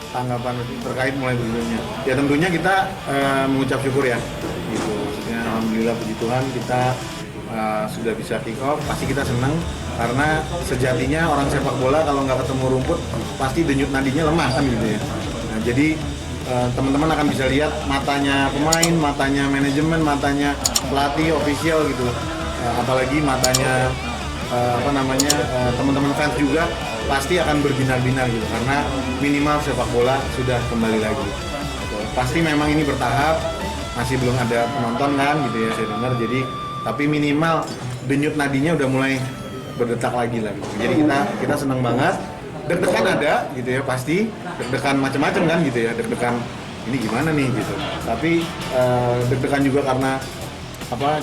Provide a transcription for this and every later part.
tanggapan terkait mulai bergulirnya. Ya tentunya kita mengucap syukur ya. Gitu. Maksudnya alhamdulillah puji Tuhan kita sudah bisa kick off. Pasti kita senang karena sejatinya orang sepak bola kalau nggak ketemu rumput pasti denyut nadinya lemah kan gitu ya. Nah, jadi teman-teman akan bisa lihat matanya pemain, matanya manajemen, matanya pelatih, official gitu. Apalagi matanya teman-teman fans juga pasti akan berbinar-binar gitu karena minimal sepak bola sudah kembali lagi. Gitu. Pasti memang ini bertahap, masih belum ada penonton kan gitu ya saya dengar. Jadi tapi minimal denyut nadinya udah mulai berdetak lagi lah gitu. Jadi kita senang banget. Deg-degan ada gitu ya pasti, deg-degan macam-macam kan gitu ya, deg-degan ini gimana nih gitu. Tapi deg-degan juga karena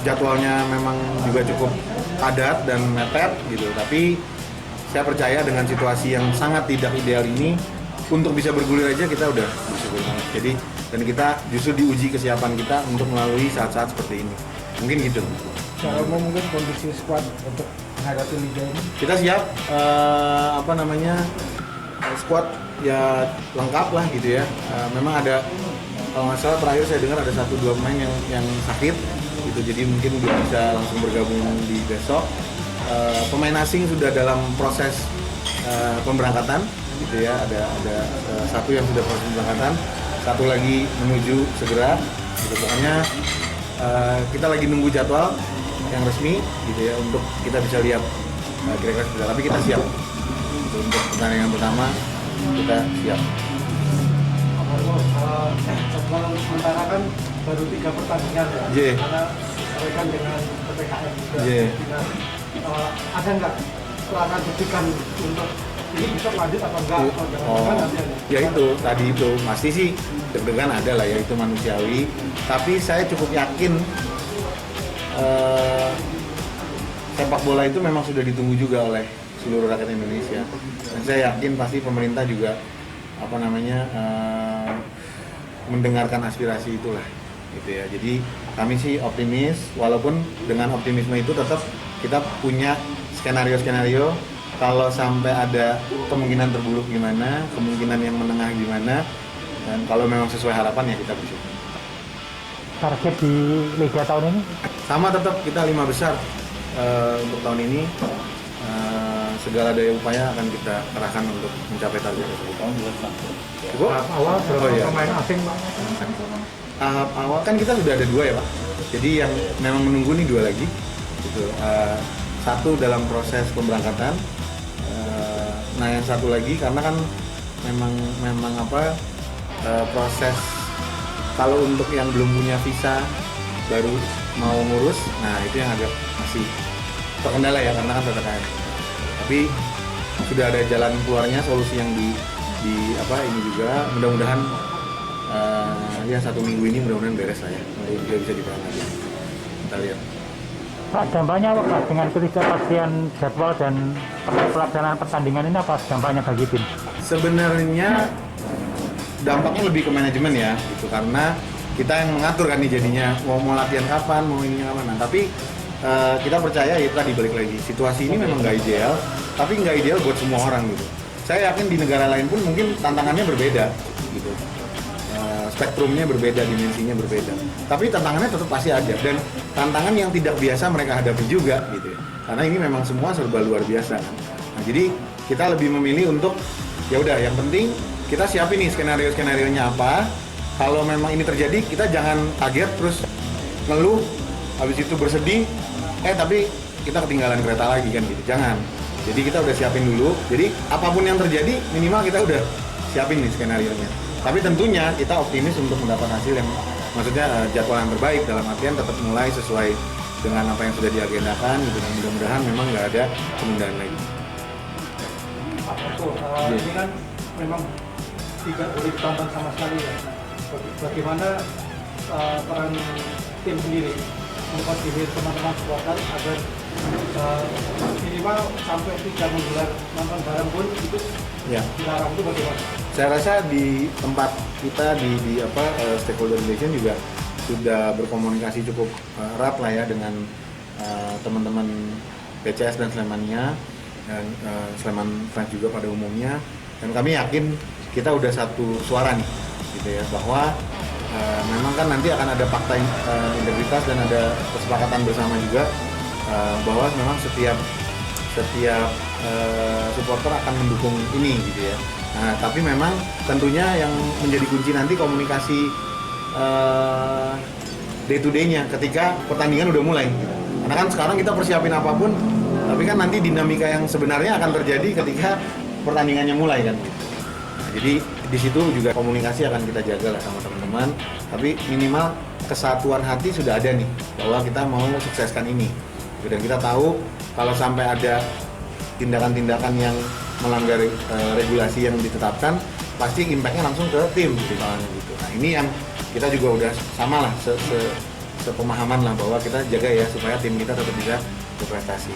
jadwalnya memang juga cukup padat dan mepet gitu. Tapi saya percaya dengan situasi yang sangat tidak ideal ini untuk bisa bergulir aja kita udah bersyukur banget. Jadi dan kita justru diuji kesiapan kita untuk melalui saat-saat seperti ini. Mungkin gitu. Kalau mungkin kondisi squad untuk menghadapi liga ini Kita siap squad ya lengkap lah gitu ya. Memang ada kalau nggak salah terakhir saya dengar ada 1-2 pemain yang sakit gitu, jadi mungkin belum bisa langsung bergabung di besok. Pemain asing sudah dalam proses pemberangkatan gitu ya, ada satu yang sudah proses pemberangkatan, satu lagi menuju segera gitu. Pokoknya kita lagi nunggu jadwal yang resmi gitu ya untuk kita bisa lihat kira-kira seperti apa. Tapi kita siap gitu, untuk pertandingan pertama kita siap. jadwal sementara kan baru 3 pertandingan ya, karena rekan dengan PPKM juga. Ada nggak pelarangan diberikan untuk ini bisa lanjut atau enggak? Ya itu tadi itu pasti sih deg-degan ada lah ya, itu manusiawi. Tapi saya cukup yakin sepak bola itu memang sudah ditunggu juga oleh seluruh rakyat Indonesia. Dan saya yakin pasti pemerintah juga mendengarkan aspirasi itulah gitu ya. Jadi kami sih optimis, walaupun dengan optimisme itu tetap kita punya skenario kalau sampai ada kemungkinan terburuk gimana, kemungkinan yang menengah gimana, dan kalau memang sesuai harapan ya kita bersyukur. Target di liga tahun ini Sama tetap kita 5 besar untuk tahun ini. Segala daya upaya akan kita kerahkan untuk mencapai target tersebut. awal pemain asing Tahap awal kan kita sudah ada 2 ya Pak. Jadi yang memang menunggu nih 2 lagi. Gitu. Satu dalam proses pemberangkatan. Nah yang satu lagi karena kan memang proses kalau untuk yang belum punya visa baru mau ngurus, nah itu yang agak masih terkendala ya karena kan PPKM. Tapi sudah ada jalan keluarnya, solusi yang di ini juga mudah-mudahan ya 1 minggu ini mudah-mudahan beres lah ya, dia bisa ditangani. Kita lihat. Pak, dampaknya apa Pak dengan ketidakpastian jadwal dan pelaksanaan pertandingan ini, apa dampaknya bagi tim? Sebenarnya dampaknya lebih ke manajemen ya, gitu karena kita yang mengatur kan nih jadinya mau latihan kapan, mau ininya kapan. Nah, tapi kita percaya ya tadi balik lagi situasi ini memang nggak ideal, tapi nggak ideal buat semua orang gitu. Saya yakin di negara lain pun mungkin tantangannya berbeda, gitu. Spektrumnya berbeda, dimensinya berbeda. Tapi tantangannya tetap pasti ada dan tantangan yang tidak biasa mereka hadapi juga, gitu. Karena ini memang semua serba luar biasa. Nah, jadi kita lebih memilih untuk ya udah yang penting kita siapin nih skenario-skenarionya apa. Kalau memang ini terjadi, kita jangan kaget terus ngeluh, habis itu bersedih, tapi kita ketinggalan kereta lagi kan gitu. Jangan. Jadi kita udah siapin dulu. Jadi apapun yang terjadi, minimal kita udah siapin nih skenarionya. Tapi tentunya kita optimis untuk mendapat hasil yang maksudnya jadwal yang terbaik, dalam artian tetap mulai sesuai dengan apa yang sudah diagendakan gitu. Dan mudah-mudahan memang nggak ada penundaan lagi. Ini kan memang tidak boleh ditonton sama sekali ya. Bagaimana peran tim sendiri mengkoordinir teman-teman supporter agar minimal sampai tidak menggelar nonton bareng pun itu dilarang, itu bagaimana? Saya rasa di tempat kita di stakeholder relation juga sudah berkomunikasi cukup erat lah ya dengan teman-teman PCS dan Slemania dan Sleman Fans juga pada umumnya, dan kami yakin kita udah satu suara nih, gitu ya, bahwa memang kan nanti akan ada fakta integritas dan ada kesepakatan bersama juga bahwa memang setiap supporter akan mendukung ini, gitu ya. Nah, tapi memang tentunya yang menjadi kunci nanti komunikasi day to day-nya ketika pertandingan udah mulai. Karena kan sekarang kita persiapin apapun, tapi kan nanti dinamika yang sebenarnya akan terjadi ketika pertandingannya mulai kan. Nah, jadi di situ juga komunikasi akan kita jaga lah sama teman-teman. Tapi minimal kesatuan hati sudah ada nih bahwa kita mau sukseskan ini. Dan kita tahu kalau sampai ada tindakan-tindakan yang melanggar regulasi yang ditetapkan, pasti impact-nya langsung ke tim gitu. Nah, ini yang kita juga udah sama lah sepemahaman lah bahwa kita jaga ya supaya tim kita tetap bisa berprestasi.